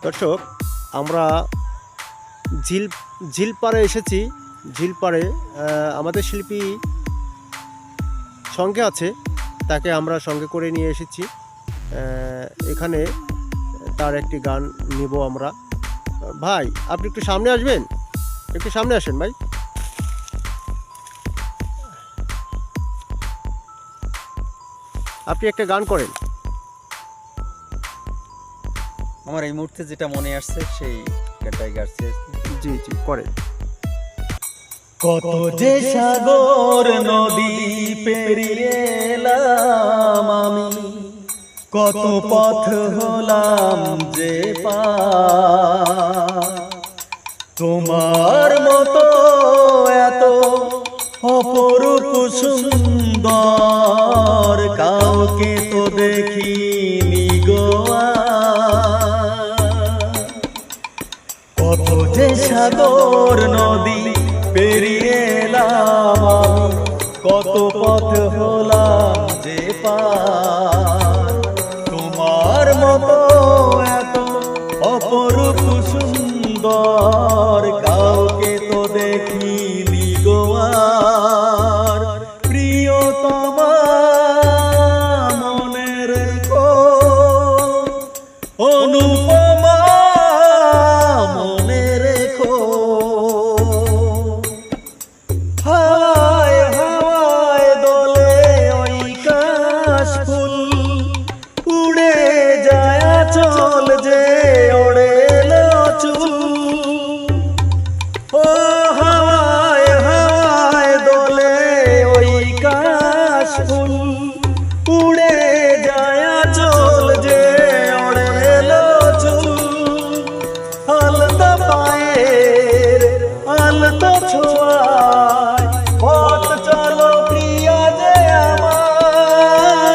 দর্শক, আমরা ঝিলপাড়ে এসেছি। ঝিলপাড়ে আমাদের শিল্পী সঙ্গে আছে, তাকে আমরা সঙ্গে করে নিয়ে এসেছি। এখানে তার একটি গান নিব আমরা। ভাই, আপনি একটু সামনে আসবেন, একটু সামনে আসেন ভাই। আপনি একটা গান করেন। আমার এই মুহূর্তে যেটা মনে আসছে সেই গানটাই গাচ্ছি। জি জি, করেন। কত যে সাগর নদী পেরিয়ে এলাম আমি, কত পথ হলাম যে পার। তোমার মতো এত অপরূপ সুন্দর কাউকে তো দেখিনি গো আর। কত যে সাগর নদী পেরিয়ে এলাম, কত পথ হলাম যে পার। তোমার মতো এত অপরূপ সুন্দর কাউকে তো দেখিনি গো আর। প্রিয়তমা মনে রেখো, অনুপমা মনে রেখো। হাওয়ায় হাওয়ায় দোলে ওই কাশফুল, উড়ে যায় চল যে ওড়ে চুল। ও হাওয়ায় হাওয়ায় দোলে ওই কাশফুল, উড়ে যায় চল যে ওড়ে চুল। আলতা পায়ের আলতা ছোঁয়ায় পথ চলো প্রিয়া যে আমার।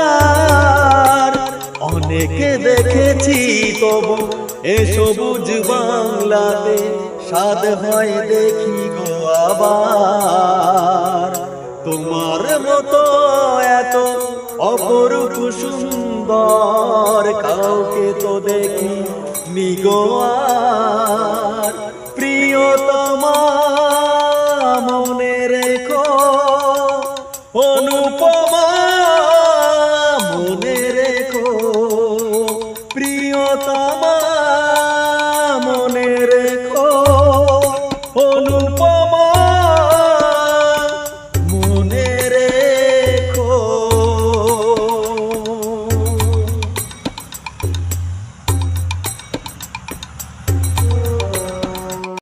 অনেকে দেখেছি তবু এ সবুজ বাংলাতে স্বাদ হয় দেখি গো আবার। তোমার মতো এত অপরূপ সুন্দর কাউকে তো দেখি নি গো আর। প্রিয়তমা মনে রেখো, অনুপমা মনে রেখো। প্রিয়তমা